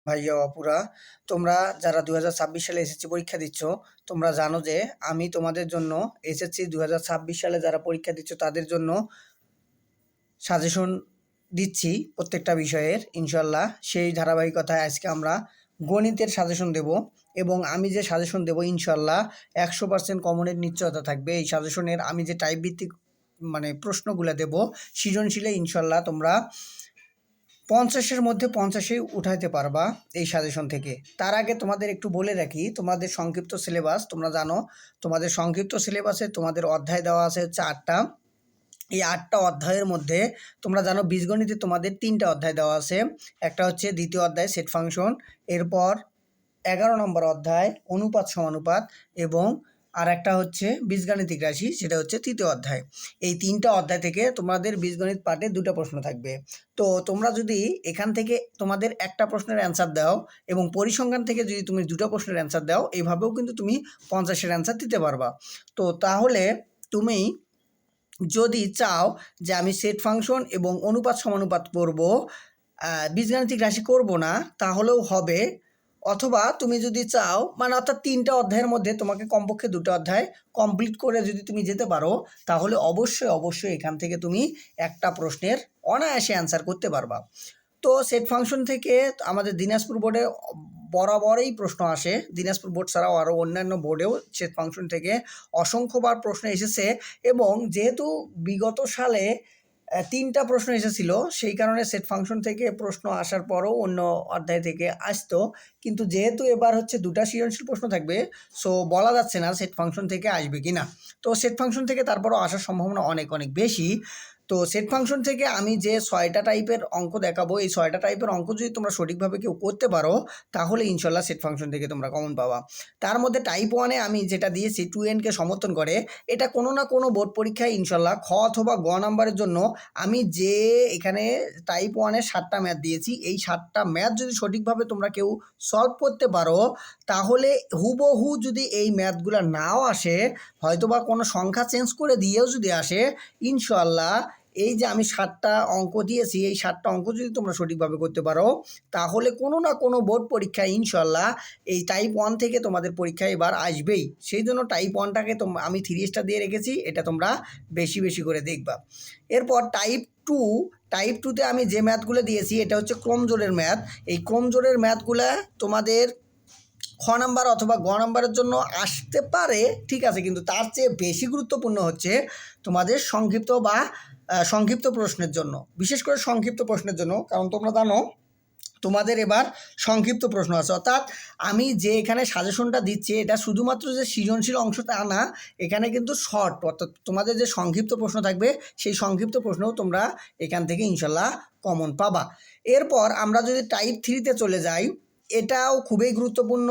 ভাইয়া অপুরা, তোমরা যারা 2026 সালে এসএসসি পরীক্ষা দিচ্ছ, তোমরা জানো যে আমি তোমাদের জন্য এসএসসি 2026 সালে যারা পরীক্ষা দিচ্ছ তাদের জন্য সাজেশন দিচ্ছি প্রত্যেকটা বিষয়ের ইনশাল্লাহ। সেই ধারাবাহিকতায় আজকে আমরা গণিতের সাজেশন দেব এবং আমি যে সাজেশন দেব ইনশাল্লাহ 100% কমনের নিশ্চয়তা থাকবে। এই সাজেশনের আমি যে টাইপ ভিত্তিক প্রশ্নগুলো দেব সৃজনশীলে ইনশাল্লাহ তোমরা 50-এর মধ্যে 50-এই উঠাইতে পারবা এই সাজেশন থেকে। তার আগে তোমাদের একটু বলে রাখি, তোমাদের সংক্ষিপ্ত সিলেবাস তোমরা জানো, তোমাদের সংক্ষিপ্ত সিলেবাসে তোমাদের অধ্যায় দেওয়া আছে হচ্ছে 8টা। এই 8টা অধ্যায়ের মধ্যে তোমরা জানো বীজগণিতে তোমাদের 3টা অধ্যায় দেওয়া আছে। একটা হচ্ছে দ্বিতীয় অধ্যায় সেট ফাংশন, এরপর 11 নম্বর অধ্যায় অনুপাত সমানুপাত এবং আর একটা হচ্ছে বীজগাণিতিক রাশি, সেটা হচ্ছে তৃতীয় অধ্যায়। এই 3টা অধ্যায় থেকে তোমাদের বীজগণিত পার্টে 2টা প্রশ্ন থাকবে। তো তোমরা যদি এখান থেকে তোমাদের একটা প্রশ্নের অ্যান্সার দাও এবং পরিসংখ্যান থেকে যদি তুমি 2টা প্রশ্নের অ্যান্সার দাও, এইভাবেও কিন্তু তুমি 50-এর অ্যান্সার দিতে পারবা। তো তাহলে তুমি যদি চাও যে আমি সেট ফাংশন এবং অনুপাত সমানুপাত করব, বীজগাণিতিক রাশি করব না, তাহলেও হবে। অথবা তুমি যদি চাও অর্থাৎ 3টা অধ্যায়ের মধ্যে তোমাকে কমপক্ষে 2টা অধ্যায় কমপ্লিট করে যদি তুমি যেতে পারো, তাহলে অবশ্যই এখান থেকে তুমি একটা প্রশ্নের অনায়াসে অ্যান্সার করতে পারবা। তো সেট ফাংশন থেকে আমাদের দিনাজপুর বোর্ডে বরাবরই প্রশ্ন আসে। দিনাজপুর বোর্ড ছাড়াও আরও অন্যান্য বোর্ডেও সেট ফাংশন থেকে অসংখ্যবার প্রশ্ন এসেছে এবং যেহেতু বিগত সালে 3টা প্রশ্ন এসেছিল, সেই কারণে সেট ফাংশন থেকে প্রশ্ন আসার পরও অন্য অধ্যায় থেকে আসতো। কিন্তু যেহেতু এবার হচ্ছে 2টা সৃজনশীল প্রশ্ন থাকবে, সো বলা যাচ্ছে না সেট ফাংশন থেকে আসবে কি না। তো সেট ফাংশন থেকে তারপরও আসার সম্ভাবনা অনেক বেশি। তো সেট ফাংশন থেকে আমি যে 6টা টাইপের অঙ্ক দেখাবো, এই 6টা টাইপের অঙ্ক যদি তোমরা সঠিকভাবে কেউ করতে পারো, তাহলে ইনশাল্লাহ সেট ফাংশন থেকে তোমরা কমন পাবা। তার মধ্যে টাইপ 1-এ আমি যেটা দিয়েছি 2n-কে সমর্থন করে, এটা কোনো না কোনো বোর্ড পরীক্ষায় ইনশাল্লাহ খ অথবা গ নাম্বারের জন্য আমি যে এখানে টাইপ 1-এ 7টা ম্যাথ দিয়েছি, এই 7টা ম্যাথ যদি সঠিকভাবে তোমরা কেউ সলভ করতে পারো, তাহলে হুবহু যদি এই ম্যাথগুলো নাও আসে, হয়তোবা কোনো সংখ্যা চেঞ্জ করে দিয়েও যদি আসে, ইনশাল্লাহ এই যে আমি 7টা অঙ্ক দিয়েছি, এই 7টা অঙ্ক যদি তোমরা সঠিকভাবে করতে পারো, তাহলে কোনো না কোনো বোর্ড পরীক্ষায় ইনশাল্লাহ এই টাইপ 1 থেকে তোমাদের পরীক্ষায় এবার আসবেই। সেই জন্য টাইপ 1টাকে আমি 3 স্টার দিয়ে রেখেছি, এটা তোমরা বেশি করে দেখবা। এরপর টাইপ 2, টাইপ 2-তে আমি যে ম্যাথগুলো দিয়েছি এটা হচ্ছে ক্রমজোড়ের ম্যাথ। এই ক্রমজোড়ের ম্যাথগুলো তোমাদের খ নাম্বার অথবা গ নাম্বারের জন্য আসতে পারে, ঠিক আছে, কিন্তু তার চেয়ে বেশি গুরুত্বপূর্ণ হচ্ছে তোমাদের সংক্ষিপ্ত প্রশ্নের জন্য, বিশেষ করে সংক্ষিপ্ত প্রশ্নের জন্য। কারণ তোমরা জানো তোমাদের এবার সংক্ষিপ্ত প্রশ্ন আছে, অর্থাৎ আমি যে এখানে সাজেশনটা দিচ্ছি এটা শুধুমাত্র যে সৃজনশীল অংশটা না, এখানে কিন্তু শর্ট, অর্থাৎ তোমাদের যে সংক্ষিপ্ত প্রশ্ন থাকবে সেই সংক্ষিপ্ত প্রশ্নও তোমরা এখান থেকে ইনশাল্লাহ কমন পাবা। এরপর আমরা যদি টাইপ 3-তে চলে যাই, এটাও খুবই গুরুত্বপূর্ণ।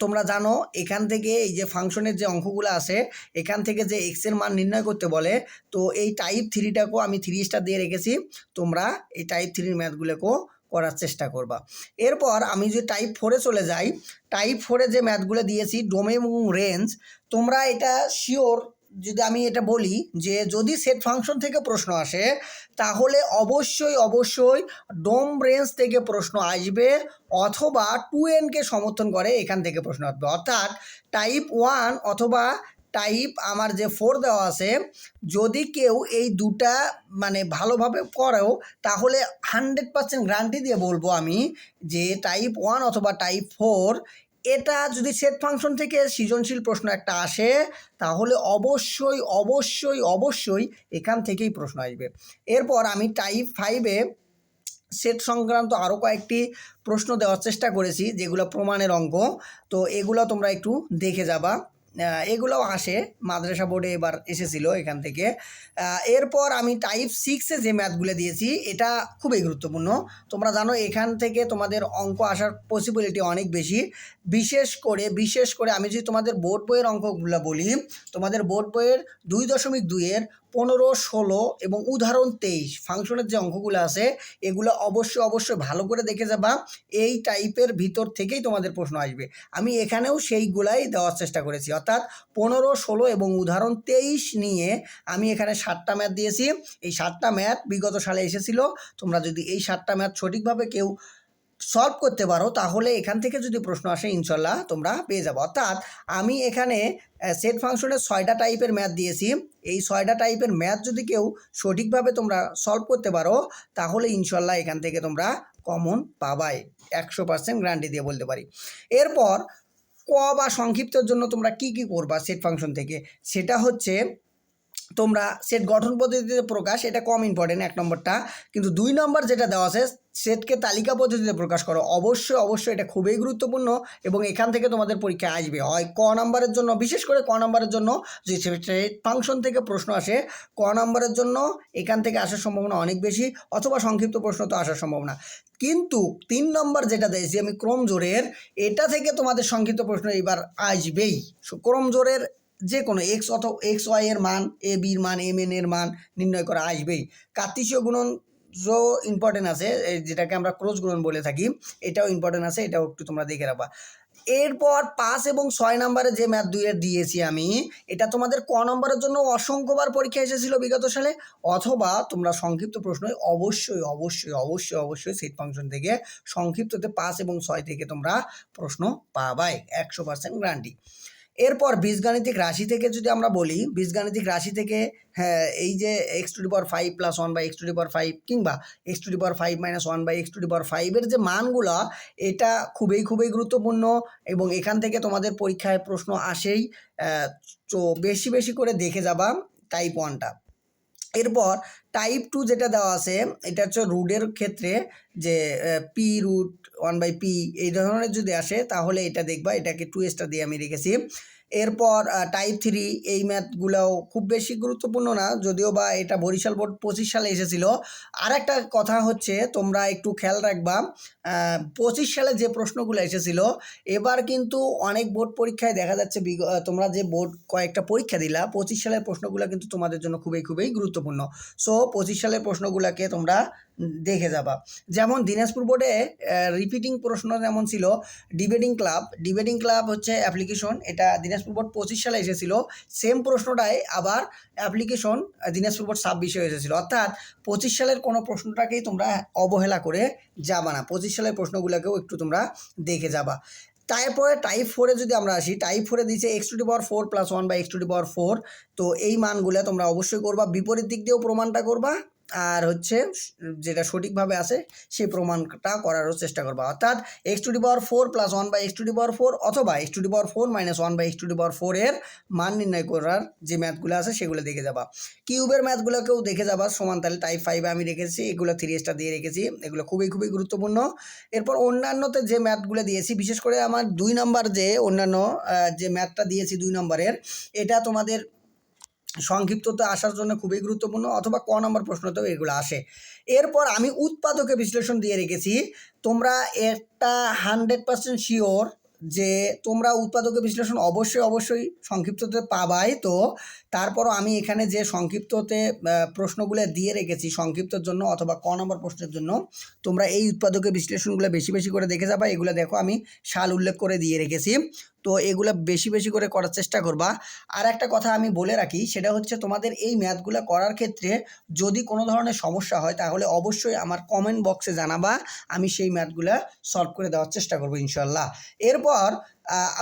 তোমরা জানো এখান থেকে এই যে ফাংশনের যে অঙ্কগুলো আছে, এখান থেকে যে এক্সের মান নির্ণয় করতে বলে, তো এই টাইপ 3টাকেও আমি 3 স্টার দিয়ে রেখেছি। তোমরা এই টাইপ 3-র ম্যাথগুলোকেও করার চেষ্টা করবা। এরপর আমি যদি টাইপ 4-এ চলে যাই, টাইপ 4-এ যে ম্যাথগুলো দিয়েছি ডোমেন এবং রেঞ্জ, তোমরা এটা শিওর, যদি আমি এটা বলি যে যদি সেট ফাংশন থেকে প্রশ্ন আসে, তাহলে অবশ্যই ডোম রেঞ্জ থেকে প্রশ্ন আসবে, অথবা 2n-কে সমর্থন করে এখান থেকে প্রশ্ন আসবে। অর্থাৎ টাইপ 1 অথবা টাইপ আমার যে 4 দেওয়া আছে, যদি কেউ এই দুটা ভালোভাবে করো, তাহলে 100% গ্যারান্টি দিয়ে বলবো আমি যে টাইপ 1 অথবা টাইপ 4 এটা যদি সেট ফাংশন থেকে সৃজনশীল প্রশ্ন একটা আসে, তাহলে অবশ্যই এখান থেকেই প্রশ্ন আসবে। এরপর আমি টাইপ 5-এ সেট সংক্রান্ত আরও কয়েকটি প্রশ্ন দেওয়ার চেষ্টা করেছি, যেগুলো প্রমাণের অঙ্ক। তো এগুলো তোমরা একটু দেখে যাবা, এগুলোও আসে, মাদ্রাসা বোর্ডে এবার এসেছিল এখান থেকে। এরপর আমি টাইপ 6-এ যে ম্যাথগুলো দিয়েছি এটা খুবই গুরুত্বপূর্ণ। তোমরা জানো এখান থেকে তোমাদের অঙ্ক আসার পসিবিলিটি অনেক বেশি। বিশেষ করে আমি যদি তোমাদের বোর্ড বইয়ের অঙ্কগুলো বলি, তোমাদের বোর্ড বইয়ের 2.2-এর 15, 16 এবং উদাহরণ 23 ফাংশনের যে অঙ্কগুলো আছে, এগুলো অবশ্যই ভালো করে দেখে যাবা। এই টাইপের ভিতর থেকেই তোমাদের প্রশ্ন আসবে। আমি এখানেও সেইগুলাই দেওয়ার চেষ্টা করেছি, অর্থাৎ 15, 16 এবং উদাহরণ 23 নিয়ে আমি এখানে 7টা ম্যাথ দিয়েছি। এই 7টা ম্যাথ বিগত সালে এসেছিল। তোমরা যদি এই 7টা ম্যাথ সঠিকভাবে কেউ সলভ করতে পারো তাহলে এখান থেকে যদি প্রশ্ন আসে ইনশাল্লাহ তোমরা পেয়ে যাবো। অর্থাৎ আমি এখানে সেট ফাংশনের 6টা টাইপের ম্যাথ দিয়েছি। এই 6টা টাইপের ম্যাথ যদি কেউ সঠিকভাবে তোমরা সলভ করতে পারো তাহলে ইনশাল্লাহ এখান থেকে তোমরা কমন পাবাই, 100% গ্যারান্টি দিয়ে বলতে পারি। এরপর ক বা সংক্ষিপ্তের জন্য তোমরা কি করবা সেট ফাংশন থেকে, সেটা হচ্ছে তোমরা সেট গঠন পদ্ধতিতে প্রকাশ, এটা কম ইম্পর্টেন্ট 1 নম্বরটা। কিন্তু 2 নম্বর যেটা দেওয়া আছে সেটকে তালিকা পদ্ধতিতে প্রকাশ করো, অবশ্যই এটা খুবই গুরুত্বপূর্ণ এবং এখান থেকে তোমাদের পরীক্ষায় আসবে। হয় ক নম্বরের জন্য, বিশেষ করে ক নম্বরের জন্য যে সেট ফাংশন থেকে প্রশ্ন আসে, ক নম্বরের জন্য এখান থেকে আসার সম্ভাবনা অনেক বেশি, অথবা সংক্ষিপ্ত প্রশ্ন তো আসার সম্ভাবনা। কিন্তু 3 নম্বর যেটা দিয়েছি আমি ক্রম জোরের, এটা থেকে তোমাদের সংক্ষিপ্ত প্রশ্ন এবার আসবেই। ক্রম জোরের যে কোনো এক্স অথবা এক্স ওয়াই এর মান, এ বির মান, এম এন এর মান নির্ণয় করা আসবেই। কার্তিসীয় গুণন যে ইম্পর্টেন্ট আছে, যেটাকে আমরা ক্রস গুণন বলে থাকি, এটাও ইম্পর্টেন্ট আছে, এটাও একটু তোমরা দেখে রাখবা। এরপর 5 এবং 6 নম্বরে যে ম্যাথ 2 এর দিয়েছি আমি, এটা তোমাদের ক নম্বরের জন্য অসংখ্যবার পরীক্ষা এসেছিল বিগত সালে, অথবা তোমরা সংক্ষিপ্ত প্রশ্ন অবশ্যই সেট ফাংশন থেকে সংক্ষিপ্ততে 5 এবং 6 থেকে তোমরা প্রশ্ন পাবাই, 100% গ্যারান্টি। এরপর বীজগাণিতিক রাশি থেকে যদি আমরা বলি, বীজগাণিতিক রাশি থেকে হ্যাঁ, এই যে x⁵ + 1/x⁵ কিংবা x⁵ - 1/x⁵ এর যে মানগুলো, এটা খুবই গুরুত্বপূর্ণ এবং এখান থেকে তোমাদের পরীক্ষায় প্রশ্ন আসেই। তো বেশি করে দেখে যাবা টাইপ 1টা। এরপর টাইপ 2 যেটা দেওয়া আছে, এটা হচ্ছে রুটের ক্ষেত্রে যে p√1/p এই ধরনের যদি আসে তাহলে এটা দেখবা, এটাকে 2 স্টার দিয়ে আমি রেখেছি। এরপর টাইপ 3 এই ম্যাথগুলোও খুব বেশি গুরুত্বপূর্ণ না, যদিও বা এটা বরিশাল বোর্ড 25 সালে এসেছিল। আর একটা কথা হচ্ছে তোমরা একটু খেয়াল রাখবা, 25 সালে যে প্রশ্নগুলো এসেছিল, এবার কিন্তু অনেক বোর্ড পরীক্ষায় দেখা যাচ্ছে তোমরা যে বোর্ড কয়েকটা পরীক্ষা দিলা, 25 সালের প্রশ্নগুলো কিন্তু তোমাদের জন্য খুবই গুরুত্বপূর্ণ। সো 25 সালের প্রশ্নগুলোকে তোমরা দেখে যাবা। যেমন দিনাজপুর বোর্ডে রিপিটিং প্রশ্ন যেমন ছিল ডিবেটিং ক্লাব হচ্ছে অ্যাপ্লিকেশন, এটা দিনাজপুর বোর্ড 25 সালে এসেছিল। সেম প্রশ্নটাই আবার অ্যাপ্লিকেশন দিনাজপুর বোর্ড 26-এ এসেছিল। অর্থাৎ 25 সালের কোনো প্রশ্নটাকেই তোমরা অবহেলা করে যাবা না, 25 সালের প্রশ্নগুলোকেও একটু তোমরা দেখে যাবা। তারপরে টাইপ 4-এ যদি আমরা আসি, টাইপ 4-এ দিয়েছে x⁴ + 1/x⁴। তো এই মানগুলো তোমরা অবশ্যই করবা, বিপরীত দিক দিয়েও প্রমাণটা করবা, আর হচ্ছে যেটা সঠিকভাবে আছে সেই প্রমাণটা করারও চেষ্টা করবা। অর্থাৎ x⁴ + 1/x⁴ অথবা x⁴ - 1/x⁴ এর মান নির্ণয় করার যে ম্যাথগুলো আছে সেগুলো দেখে যাবা। কিউবের ম্যাথগুলোকেও দেখে যাবা সমানতালে, টাইপ 5-এ আমি রেখেছি, এগুলো 3 স্টার দিয়ে রেখেছি, এগুলো খুবই গুরুত্বপূর্ণ। এরপর অন্যান্যতে যে ম্যাথগুলো দিয়েছি, বিশেষ করে আমার 2 নম্বর যে অন্যান্য যে ম্যাথটা দিয়েছি 2 নম্বরের, এটা তোমাদের সংক্ষিপ্ততে আসার জন্য খুবই গুরুত্বপূর্ণ, অথবা ক নম্বর প্রশ্নতেও এগুলো আসে। এরপর আমি উৎপাদকে বিশ্লেষণ দিয়ে রেখেছি। তোমরা একটা 100% শিওর যে তোমরা উৎপাদকে বিশ্লেষণ অবশ্যই সংক্ষিপ্ততে পাবাই। তো তারপরও আমি এখানে যে সংক্ষিপ্ততে প্রশ্নগুলো দিয়ে রেখেছি সংক্ষিপ্তর জন্য অথবা ক নম্বর প্রশ্নের জন্য, তোমরা এই উৎপাদকে বিশ্লেষণগুলো বেশি করে দেখে যাবা। এগুলো দেখো আমি সাল উল্লেখ করে দিয়ে রেখেছি, তো এগুলো বেশি করে করার চেষ্টা করবা। আর একটা কথা আমি বলে রাখি, সেটা হচ্ছে তোমাদের এই ম্যাথগুলো করার ক্ষেত্রে যদি কোনো ধরনের সমস্যা হয় তাহলে অবশ্যই আমার কমেন্ট বক্সে জানাবা, আমি সেই ম্যাথগুলো সলভ করে দেওয়ার চেষ্টা করবো ইনশাল্লাহ। এরপর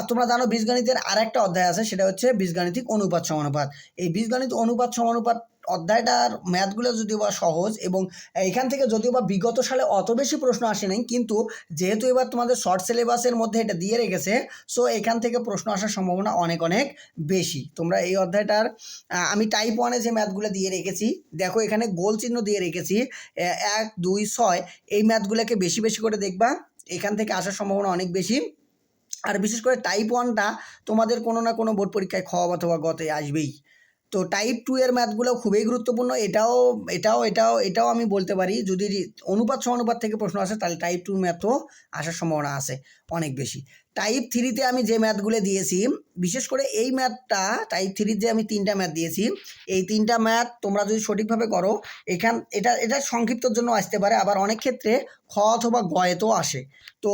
তোমরা জানো বীজগণিতের আর একটা অধ্যায় আছে, সেটা হচ্ছে বীজগাণিতিক অনুপাত সমানুপাত। এই বীজগণিত অনুপাত সমানুপাত অধ্যায়টার ম্যাথগুলো যদিও বা সহজ এবং এখান থেকে যদিও বা বিগত সালে অত বেশি প্রশ্ন আসে নাই, কিন্তু যেহেতু এবার তোমাদের শর্ট সিলেবাসের মধ্যে এটা দিয়ে রেখেছে, সো এখান থেকে প্রশ্ন আসার সম্ভাবনা অনেক বেশি। তোমরা এই অধ্যায়টার আমি টাইপ 1-এ যে ম্যাথগুলো দিয়ে রেখেছি, দেখো এখানে গোল চিহ্ন দিয়ে রেখেছি 1, 2, 6, এই ম্যাথগুলোকে বেশি করে দেখবা, এখান থেকে আসার সম্ভাবনা অনেক বেশি। আর বিশেষ করে টাইপ 1টা তোমাদের কোনো না কোনো বোর্ড পরীক্ষায় খ অথবা গতে আসবেই। তো টাইপ 2 এর ম্যাথগুলো খুবই গুরুত্বপূর্ণ। এটাও আমি বলতে পারি, যদি অনুপাত সমানুপাত থেকে প্রশ্ন আসে তাহলে টাইপ 2 ম্যাথও আসার সম্ভাবনা আছে অনেক বেশি। টাইপ 3-তে আমি যে ম্যাথগুলো দিয়েছি, বিশেষ করে এই ম্যাথটা টাইপ 3-র যে আমি 3টা ম্যাথ দিয়েছি, এই 3টা ম্যাথ তোমরা যদি সঠিকভাবে করো, এটা সংক্ষিপ্তর জন্য আসতে পারে, আবার অনেক ক্ষেত্রে খ অথবা গয়েতেও আসে। তো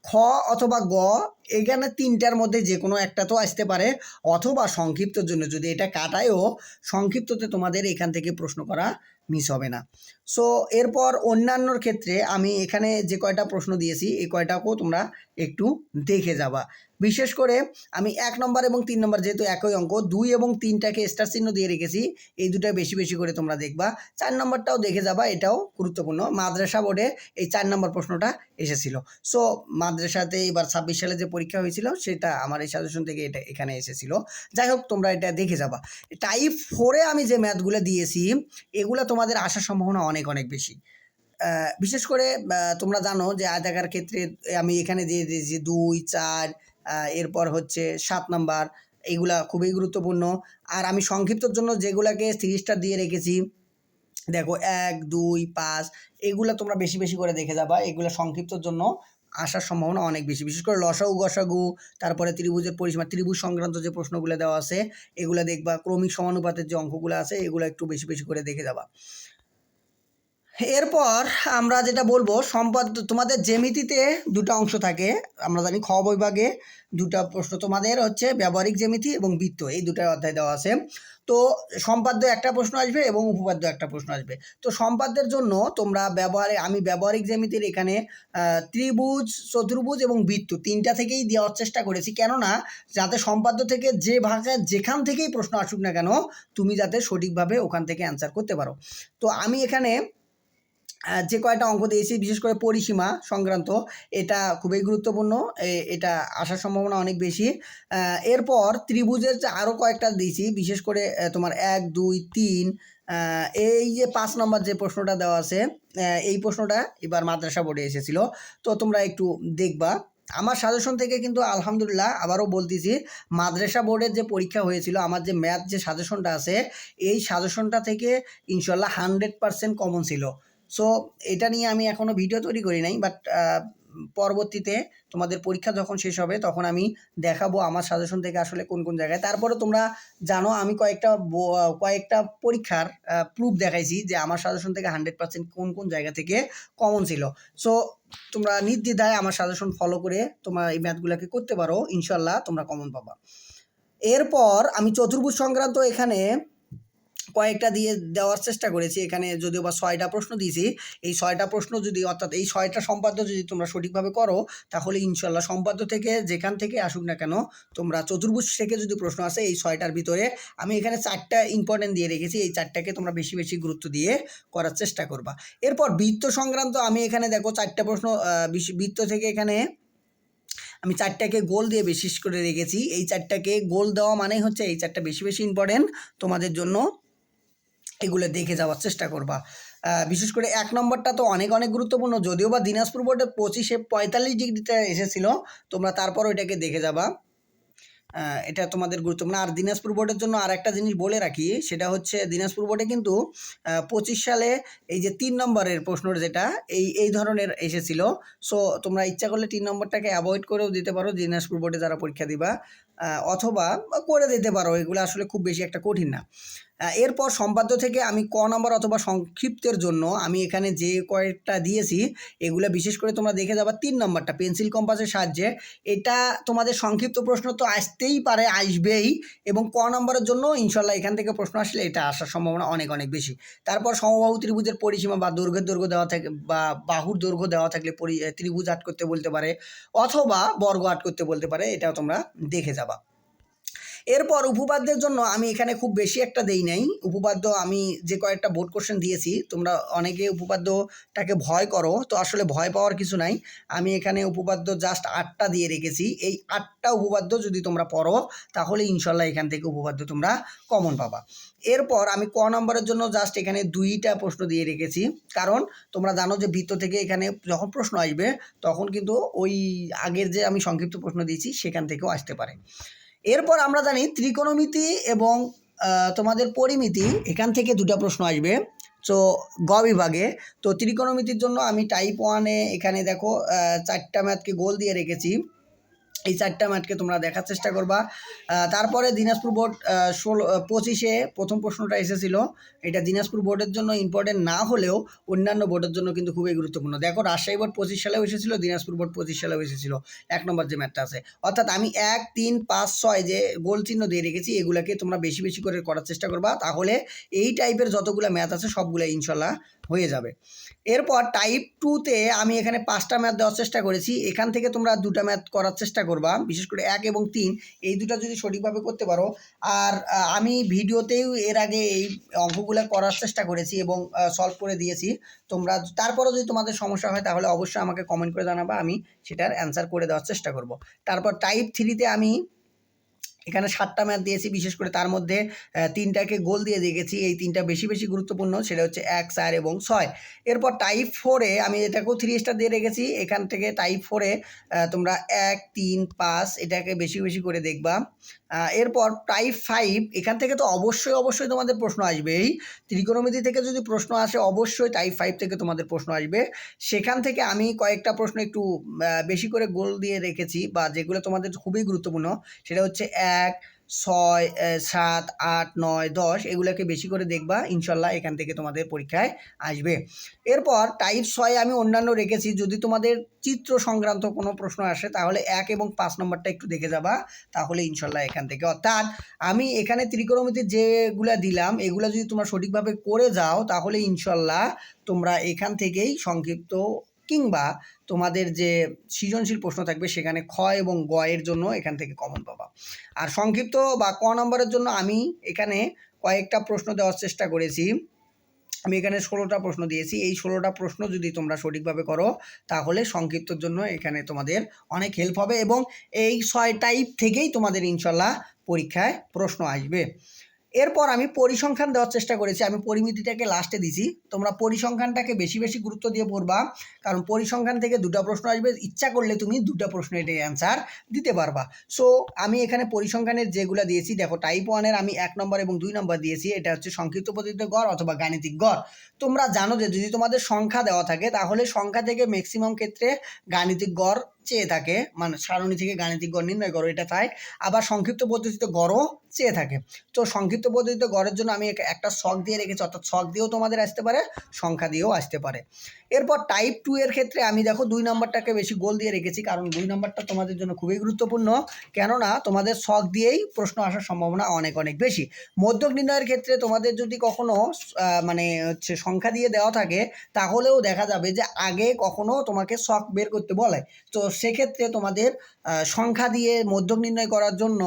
খ অথবা গ, এখানে 3টার মধ্যে যে কোনো একটা তো আসতে পারে, অথবা সংক্ষিপ্তর জন্য যদি এটা কাটায়ও সংক্ষিপ্ততে তোমাদের এখান থেকে প্রশ্ন করা মিস হবে না। সো এরপর অন্যান্যর ক্ষেত্রে আমি এখানে যে কয়টা প্রশ্ন দিয়েছি এই কয়টাকেও তোমরা একটু দেখে যাবা। বিশেষ করে আমি 1 নম্বর এবং 3 নম্বর যেহেতু একই অঙ্ক 2 এবং 3টাকে স্টার চিহ্ন দিয়ে রেখেছি, এই দুটো বেশি বেশি করে তোমরা দেখবা। 4 নম্বরটাও দেখে যাবা, এটাও গুরুত্বপূর্ণ। মাদ্রাসা বোর্ডে এই 4 নম্বর প্রশ্নটা এসেছিল। সো মাদ্রাসাতে এবার 26 সালে যে পরীক্ষা হয়েছিল সেটা আমার এই সাজেশন থেকে এটা এখানে এসেছিল। যাই হোক তোমরা এটা দেখে যাবা। টাইপ 4-এ আমি যে ম্যাথগুলো দিয়েছি এগুলো তোমাদের আসার সম্ভাবনা অনেক অনেক বেশি। বিশেষ করে তোমরা জানো যে আয়তাকার ক্ষেত্রে আমি এখানে দিয়ে দিয়েছি 2, 4, এরপর হচ্ছে 7 নাম্বার, এইগুলা খুবই গুরুত্বপূর্ণ। আর আমি সংক্ষিপ্তর জন্য যেগুলাকে 3 স্টার দিয়ে রেখেছি, দেখো 1, 2, 5 এগুলা তোমরা বেশি বেশি করে দেখে যাবা। এগুলা সংক্ষিপ্তর জন্য আসার সম্ভাবনা অনেক বেশি। বিশেষ করে লসাগু গসাগু, তারপরে ত্রিভুজের পরিসীমা, ত্রিভুজ সংক্রান্ত যে প্রশ্নগুলো দেওয়া আছে এগুলা দেখবা। ক্রমিক সমানুপাতের যে অঙ্কগুলো আছে এগুলো একটু বেশি বেশি করে দেখে যাবা। এরপর আমরা যেটা বলবো তোমাদের জ্যামিতিতে 2টা অংশ থাকে, আমরা জানি খ বিভাগে 2টা প্রশ্ন তোমাদের হচ্ছে ব্যবহারিক জ্যামিতি এবং বৃত্ত, এই 2টা অধ্যায় দেওয়া আছে। তো সম্পাদ্য একটা প্রশ্ন আসবে এবং উপপাদ্য একটা প্রশ্ন আসবে। তো সম্পাদ্যের জন্য তোমরা আমি ব্যবহারিক জ্যামিতির এখানে ত্রিভুজ, চতুর্ভুজ এবং বৃত্ত 3টা থেকেই দেওয়ার চেষ্টা করেছি, কেননা যাতে সম্পাদ্য থেকে যে ভাষায় যেখান থেকেই প্রশ্ন আসুক না কেন তুমি যাতে সঠিকভাবে ওখান থেকে অ্যান্সার করতে পারো। তো আমি এখানে যে কয়টা অঙ্ক দিয়েছি বিশেষ করে পরিসীমা সংক্রান্ত, এটা খুবই গুরুত্বপূর্ণ, এটা আসার সম্ভাবনা অনেক বেশি। এরপর ত্রিভুজের আরও কয়েকটা দিয়েছি, বিশেষ করে তোমার 1, 2, 3, এই যে 5 নম্বর যে প্রশ্নটা দেওয়া আছে, এই প্রশ্নটা এবার মাদ্রাসা বোর্ডে এসেছিল। তো তোমরা একটু দেখবা। আমার সাজেশন থেকে কিন্তু আলহামদুলিল্লাহ আবারও বলতেছি, মাদ্রাসা বোর্ডের যে পরীক্ষা হয়েছিল আমার যে ম্যাথ যে সাজেশনটা আছে এই সাজেশনটা থেকে ইনশাল্লাহ 100% কমন ছিল। সো এটা নিয়ে আমি এখনও ভিডিও তৈরি করি নাই, বাট পরবর্তীতে তোমাদের পরীক্ষা যখন শেষ হবে তখন আমি দেখাবো আমার সাজেশন থেকে আসলে কোন কোন জায়গায়। তারপরে তোমরা জানো আমি কয়েকটা পরীক্ষার প্রুফ দেখাইছি যে আমার সাজেশন থেকে 100% কোন কোন জায়গা থেকে কমন ছিল। সো তোমরা নির্দ্বিধায় আমার সাজেশন ফলো করে তোমরা এই ম্যাথগুলোকে করতে পারো, ইনশাল্লাহ তোমরা কমন পাবা। এরপর আমি চতুর্ভুজ সংক্রান্ত এখানে কয়েকটা দিয়ে দেওয়ার চেষ্টা করেছি। এখানে যদিও বা 6টা প্রশ্ন দিয়েছি, এই 6টা প্রশ্ন যদি অর্থাৎ এই 6টা সম্পাদ্য যদি তোমরা সঠিকভাবে করো তাহলে ইনশাল্লাহ সম্পাদ্য থেকে যেখান থেকে আসুক না কেন তোমরা চতুর্ভুজ থেকে যদি প্রশ্ন আসে এই 6টার ভিতরে আমি এখানে 4টা ইম্পর্টেন্ট দিয়ে রেখেছি, এই 4টাকে তোমরা বেশি বেশি গুরুত্ব দিয়ে করার চেষ্টা করবা। এরপর বৃত্ত সংক্রান্ত আমি এখানে দেখো 4টা প্রশ্ন বৃত্ত থেকে এখানে আমি 4টাকে গোল দিয়ে বিশেষ করে রেখেছি। এই 4টাকে গোল দেওয়া মানেই হচ্ছে এই 4টা বেশি বেশি ইম্পর্টেন্ট তোমাদের জন্য, এগুলো দেখে যাওয়ার চেষ্টা করবা। বিশেষ করে 1 নম্বরটা তো অনেক অনেক গুরুত্বপূর্ণ, যদিও বা দিনাজপুর বোর্ডে 25-এ 45 ডিগ্রিতে এসেছিল, তোমরা তারপর ওইটাকে দেখে যাবা, এটা তোমাদের গুরুত্বপূর্ণ। আর দিনাজপুর বোর্ডের জন্য আর একটা জিনিস বলে রাখি, সেটা হচ্ছে দিনাজপুর বোর্ডে কিন্তু 25 সালে এই যে 3 নম্বরের প্রশ্নর যেটা এই ধরনের এসেছিল। সো তোমরা ইচ্ছা করলে 3 নম্বরটাকে অ্যাভয়েড করেও দিতে পারো দিনাজপুর বোর্ডে যারা পরীক্ষা দিবা, অথবা করে দিতে পারো, এগুলো আসলে খুব বেশি একটা কঠিন না। এরপর সম্পাদ্য থেকে আমি ক নম্বর অথবা সংক্ষিপ্তের জন্য আমি এখানে যে কয়েকটা দিয়েছি এগুলো বিশেষ করে তোমরা দেখে যাবা। 3 নম্বরটা পেন্সিল কম্পাসের সাহায্যে, এটা তোমাদের সংক্ষিপ্ত প্রশ্ন তো আসতেই পারে, আসবেই, এবং ক নম্বরের জন্য ইনশাল্লাহ এখান থেকে প্রশ্ন আসলে এটা আসার সম্ভাবনা অনেক অনেক বেশি। তারপর সমবাহু ত্রিভুজের পরিসীমা বা দৈর্ঘ্যের দৈর্ঘ্য দেওয়া থাকে বা বাহুর দৈর্ঘ্য দেওয়া থাকলে ত্রিভুজ আট করতে বলতে পারে অথবা বর্গ আট করতে বলতে পারে, এটাও তোমরা দেখে যাবা। এরপর উপপাদ্যের জন্য আমি এখানে খুব বেশি একটা দেই নাই। উপপাদ্য আমি যে কয়েকটা বোর্ড কোশ্চেন দিয়েছি, তোমরা অনেকে উপপাদ্যটাকে ভয় করো, তো আসলে ভয় পাওয়ার কিছু নাই। আমি এখানে উপপাদ্য জাস্ট 8টা দিয়ে রেখেছি। এই 8টা উপপাদ্য যদি তোমরা পড়ো তাহলে ইনশাল্লাহ এখান থেকে উপপাদ্য তোমরা কমন পাবা। এরপর আমি ক নম্বরের জন্য জাস্ট এখানে 2টা প্রশ্ন দিয়ে রেখেছি, কারণ তোমরা জানো যে বৃত্ত থেকে এখানে যখন প্রশ্ন আসবে তখন কিন্তু ওই আগের যে আমি সংক্ষিপ্ত প্রশ্ন দিয়েছি সেখান থেকেও আসতে পারে। এরপর আমরা জানি ত্রিকোণমিতি এবং তোমাদের পরিমিতি, এখান থেকে 2টা প্রশ্ন আসবে। সো গ বিভাগে তো ত্রিকোণমিতির জন্য আমি টাইপ 1-এ এখানে দেখো 4টা ম্যাথকে গোল দিয়ে রেখেছি। এই 4টা ম্যাথকে তোমরা দেখার চেষ্টা করবা। তারপরে দিনাজপুর বোর্ড 25-এ প্রথম প্রশ্নটা এসেছিল। এটা দিনাজপুর বোর্ডের জন্য ইম্পর্টেন্ট না হলেও অন্যান্য বোর্ডের জন্য কিন্তু খুবই গুরুত্বপূর্ণ। দেখো রাজশাহী বোর্ড 25 সালেও এসেছিল, দিনাজপুর বোর্ড 25 সালেও এসেছিল 1 নম্বর যে ম্যাথটা আছে। অর্থাৎ আমি 1, 3, 5, 6 যে গোল চিহ্ন দিয়ে রেখেছি এগুলাকে তোমরা বেশি বেশি করে করার চেষ্টা করবা, তাহলে এই টাইপের যতগুলো ম্যাথ আছে সবগুলো ইনশাল্লাহ হয়ে যাবে। এরপর টাইপ 2-তে আমি এখানে 5টা ম্যাথ দেওয়ার চেষ্টা করেছি। এখান থেকে তোমরা 2টা ম্যাথ করার চেষ্টা করবা, বিশেষ করে 1 এবং 3 এই দুটো যদি সঠিকভাবে করতে পারো। আর আমি ভিডিওতেও এর আগে এই অঙ্কগুলো করার চেষ্টা করেছি এবং সলভ করে দিয়েছি। তোমরা তারপরও যদি তোমাদের সমস্যা হয় তাহলে অবশ্যই আমাকে কমেন্ট করে জানাবা, আমি সেটার অ্যান্সার করে দেওয়ার চেষ্টা করব। তারপর টাইপ 3-তে আমি এখানে 7টা ম্যাথ দিয়েছি, বিশেষ করে তার মধ্যে 3টাকে গোল দিয়ে রেখেছি। এই 3টা বেশি বেশি গুরুত্বপূর্ণ, সেটা হচ্ছে 1, 4 এবং 6। এরপর টাইপ 4-এ আমি এটাকেও 3 স্টার দিয়ে রেখেছি। এখান থেকে টাইপ 4-এ তোমরা 1, 3, 5 এটাকে বেশি বেশি করে দেখবা। এরপর টাইপ 5 এখান থেকে তো অবশ্যই তোমাদের প্রশ্ন আসবেই। ত্রিকোণমিতি থেকে যদি প্রশ্ন আসে অবশ্যই টাইপ 5 থেকে তোমাদের প্রশ্ন আসবে। সেখান থেকে আমি কয়েকটা প্রশ্ন একটু বেশি করে গোল দিয়ে রেখেছি, বা যেগুলো তোমাদের খুবই গুরুত্বপূর্ণ, সেটা হচ্ছে 1, 6, 7, 8, 9, 10 এগুলোকে বেশি করে দেখবা, ইনশাল্লাহ এখান থেকে তোমাদের পরীক্ষায় আসবে। এরপর টাইপ 6 আমি অন্যান্য রেখেছি, যদি তোমাদের চিত্র সংক্রান্ত কোনো প্রশ্ন আসে তাহলে 1 এবং 5 নম্বরটা একটু দেখে যাবা, তাহলে ইনশাল্লাহ এখান থেকে। অর্থাৎ আমি এখানে ত্রিকোণমিতির যেগুলা দিলাম এগুলো যদি তোমরা সঠিকভাবে করে যাও তাহলে ইনশাল্লাহ তোমরা এখান থেকেই সংক্ষিপ্ত কিংবা তোমাদের যে সৃজনশীল প্রশ্ন থাকবে সেখানে খ এবং গ এর জন্য এখান থেকে কমন পাবা। আর সংক্ষিপ্ত বা ক নম্বরের জন্য আমি এখানে কয়েকটা প্রশ্ন দেওয়ার চেষ্টা করেছি। আমি এখানে 16টা প্রশ্ন দিয়েছি। এই 16টা প্রশ্ন যদি তোমরা সঠিকভাবে করো তাহলে সংক্ষিপ্তর জন্য এখানে তোমাদের অনেক হেল্প হবে এবং এই 6 টাইপ থেকেই তোমাদের ইনশাল্লাহ পরীক্ষায় প্রশ্ন আসবে। এরপর আমি পরিসংখ্যান দেওয়ার চেষ্টা করেছি, আমি পরিমিতিটাকে লাস্টে দিছি। তোমরা পরিসংখ্যানটাকে বেশি বেশি গুরুত্ব দিয়ে পড়বা, কারণ পরিসংখ্যান থেকে 2টা প্রশ্ন আসবে, ইচ্ছা করলে তুমি 2টা প্রশ্নের অ্যান্সার দিতে পারবা। সো আমি এখানে পরিসংখ্যানের যেগুলো দিয়েছি, দেখো টাইপ 1-এর আমি 1 নম্বর এবং 2 নম্বর দিয়েছি। এটা হচ্ছে সংক্ষিপ্ত পদ্ধতিতে গড় অথবা গাণিতিক গড়। তোমরা জানো যে যদি তোমাদের সংখ্যা দেওয়া থাকে তাহলে সংখ্যা থেকে ম্যাক্সিমাম ক্ষেত্রে গাণিতিক গড় চেয়ে থাকে, মানে সারণী থেকে গাণিতিক গড় নির্ণয় করো এটা তাই। আবার সংক্ষিপ্ত পদ্ধতিতে গড়ও চেয়ে থাকে। তো সংক্ষিপ্ত পদ্ধতিতে গড়ের জন্য আমি একটা ছক দিয়ে রেখেছি, অর্থাৎ ছক দিয়েও তোমাদের আসতে পারে, সংখ্যা দিয়েও আসতে পারে। এরপর টাইপ 2 এর ক্ষেত্রে আমি দেখো 2 নম্বরটাকে বেশি গোল দিয়ে রেখেছি, কারণ 2 নম্বরটা তোমাদের জন্য খুবই গুরুত্বপূর্ণ, কেননা তোমাদের ছক দিয়েই প্রশ্ন আসার সম্ভাবনা অনেক অনেক বেশি। মধ্যক নির্ণয়ের ক্ষেত্রে তোমাদের যদি কখনো মানে হচ্ছে সংখ্যা দিয়ে দেওয়া থাকে তাহলেও দেখা যাবে যে আগে কখনো তোমাকে ছক বের করতে বলে, তো সেক্ষেত্রে তোমাদের সংখ্যা দিয়ে মধ্যক নির্ণয় করার জন্য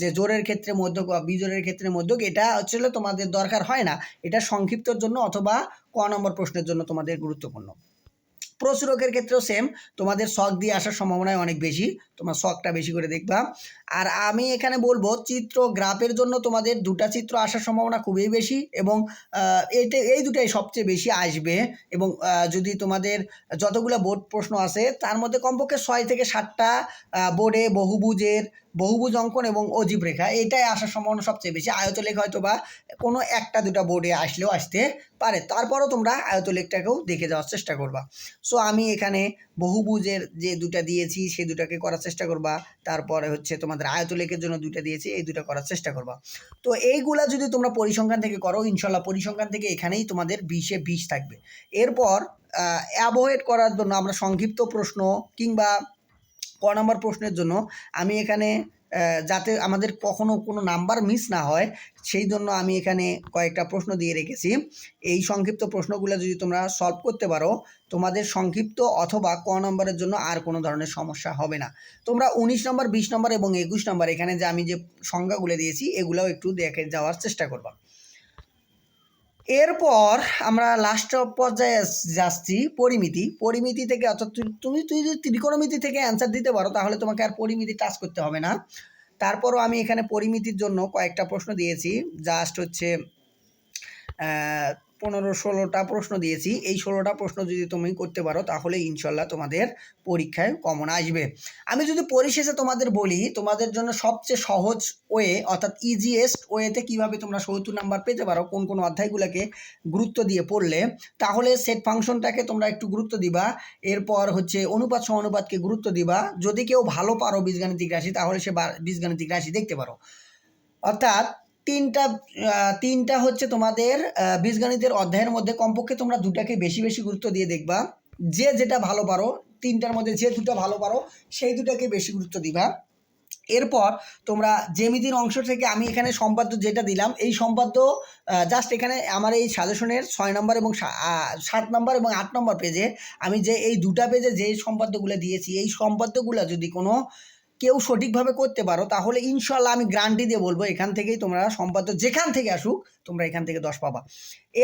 যে জোরের ক্ষেত্রে মধ্যক বা বিজোড়ের ক্ষেত্রে মধ্যক, এটা হচ্ছে তোমাদের দরকার হয় না, এটা সংক্ষিপ্তর জন্য অথবা ক নম্বর প্রশ্নের জন্য তোমাদের গুরুত্বপূর্ণ। প্রচুরকের ক্ষেত্রেও সেম, তোমাদের ছক দিয়ে আসার সম্ভাবনা অনেক বেশি, তোমার ছকটা বেশি করে দেখবা। আর আমি এখানে বলবো চিত্র গ্রাফের জন্য তোমাদের 2টা চিত্র আসার সম্ভাবনা খুবই বেশি এবং এই দুটাই সবচেয়ে বেশি আসবে। এবং যদি তোমাদের যতগুলো বোর্ড প্রশ্ন আছে তার মধ্যে কমপক্ষে 6 থেকে 7টা বোর্ডে বহুভুজ অঙ্কন এবং অজীব রেখা এটাই আসার সম্ভাবনা সবচেয়ে বেশি। আয়তলেখ হয়তো বা কোনো 1টা 2টা বোর্ডে আসলেও আসতে পারে, তারপরও তোমরা আয়তলেখটাকেও দেখে যাওয়ার চেষ্টা করবা। সো আমি এখানে বহুভুজের যে 2টা দিয়েছি সেই 2টাকে করার চেষ্টা করবা, তারপরে হচ্ছে তোমাদের আয়তলেখের জন্য 2টা দিয়েছি, এই 2টা করার চেষ্টা করবা। তো এইগুলা যদি তোমরা পরিসংখ্যান থেকে করো ইনশাল্লাহ পরিসংখ্যান থেকে এখানেই তোমাদের 20-এ 20 থাকবে। এরপর অ্যাভয়েড করার জন্য আমরা সংক্ষিপ্ত প্রশ্ন কিংবা ক নম্বর প্রশ্নের জন্য আমি এখানে যাতে আমাদের কখনো কোনো নাম্বার মিস না হয় সেই জন্য আমি এখানে কয়েকটা প্রশ্ন দিয়ে রেখেছি। এই সংক্ষিপ্ত প্রশ্নগুলো যদি তোমরা সলভ করতে পারো তোমাদের সংক্ষিপ্ত অথবা ক নম্বরের জন্য আর কোনো ধরনের সমস্যা হবে না। তোমরা 19 নম্বর, 20 নম্বর এবং 21 নম্বর এখানে যে আমি যে সংখ্যাগুলো দিয়েছি এগুলোও একটু দেখে যাওয়ার চেষ্টা করবা। এরপর আমরা লাস্ট পর্যায়ে যাচ্ছি পরিমিতি থেকে, অর্থাৎ তুমি যদি ত্রিকোণমিতি থেকে অ্যান্সার দিতে পারো তাহলে তোমাকে আর পরিমিতি টাচ করতে হবে না। তারপরও আমি এখানে পরিমিতির জন্য কয়েকটা প্রশ্ন দিয়েছি, জাস্ট হচ্ছে 15-16টা প্রশ্ন দিয়েছি, এই 16টা প্রশ্ন যদি তুমি করতে পারো তাহলে ইনশাল্লাহ তোমাদের পরীক্ষায় কমন আসবে। আমি যদি পরিশেষে তোমাদের বলি, তোমাদের জন্য সবচেয়ে সহজ ওয়ে অর্থাৎ ইজিয়েস্ট ওয়েতে কীভাবে তোমরা 70 নাম্বার পেতে পারো কোন কোন অধ্যায়গুলোকে গুরুত্ব দিয়ে পড়লে, তাহলে সেট ফাংশনটাকে তোমরা একটু গুরুত্ব দিবা। এরপর হচ্ছে অনুপাত সমানুপাতকে গুরুত্ব দিবা। যদি কেউ ভালো পারো বীজগাণিতিক রাশি তাহলে সে বীজগাণিতিক রাশি দেখতে পারো। অর্থাৎ তিনটা হচ্ছে তোমাদের বীজগণিতের অধ্যায়ের মধ্যে কমপক্ষে তোমরা দুটাকে বেশি বেশি গুরুত্ব দিয়ে দেখবা। যে যেটা ভালো পারো, তিনটার মধ্যে যে দুটো ভালো পারো সেই দুটাকে বেশি গুরুত্ব দিবা। এরপর তোমরা জ্যামিতির অংশ থেকে আমি এখানে সম্পাদ্য যেটা দিলাম, এই সম্পাদ্য জাস্ট এখানে আমার এই সাজেশনের 6 নম্বর এবং 7 নম্বর এবং 8 নম্বর পেজে আমি যে এই দুটা পেজে যে সম্পাদ্যগুলো দিয়েছি, এই সম্পাদ্যগুলো যদি কোনো কেউ সঠিকভাবে করতে পারো তাহলে ইনশাল্লাহ আমি গ্যারান্টি দিয়ে বলবো এখান থেকেই তোমরা সম্পাদ্য যেখান থেকে আসুক তোমরা এখান থেকে 10 পাবা।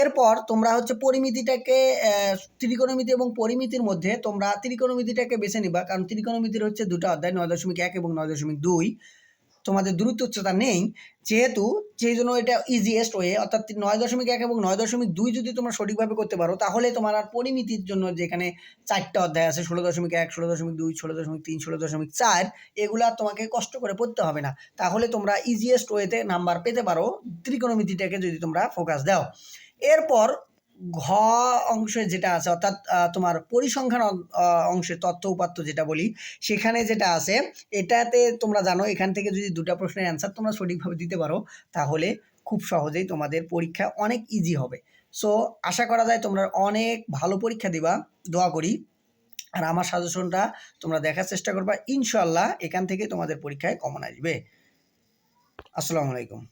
এরপর তোমরা হচ্ছে পরিমিতিটাকে ত্রিকোণমিতি এবং পরিমিতির মধ্যে তোমরা ত্রিকোণমিতিটাকে বেছে নিবা, কারণ ত্রিকোণমিতির হচ্ছে দুটো অধ্যায় 9.1 এবং 9.2। তোমাদের দূরত্ব উচ্চতা নেই যেহেতু, সেই জন্য এটা ইজিয়েস্ট ওয়ে, অর্থাৎ 9.1 এবং 9.2 যদি তোমরা সঠিকভাবে করতে পারো তাহলে তোমার আর পরিমিতির জন্য যেখানে 4টা অধ্যায় আছে 16.1, 16.2, 16.3, 16.4, এগুলা তোমাকে কষ্ট করে পড়তে হবে না। তাহলে তোমরা ইজিয়েস্ট ওয়েতে নাম্বার পেতে পারো ত্রিকোণমিতিটাকে যদি তোমরা ফোকাস দাও। এরপর ঘ অংশে যেটা আছে অর্থাৎ তোমার পরিসংখ্যান অংশে তথ্য উপাত্ত যেটা বলি, সেখানে যেটা আছে এটাতে তোমরা জানো এখান থেকে যদি দুটো প্রশ্নের অ্যান্সার তোমরা সঠিকভাবে দিতে পারো তাহলে খুব সহজেই তোমাদের পরীক্ষা অনেক ইজি হবে। সো আশা করা যায় তোমরা অনেক ভালো পরীক্ষা দিবা, দোয়া করি। আর আমার সাজেশনটা তোমরা দেখার চেষ্টা করবা, ইনশাল্লাহ এখান থেকে তোমাদের পরীক্ষায় কমন আসবে। আসসালামু আলাইকুম।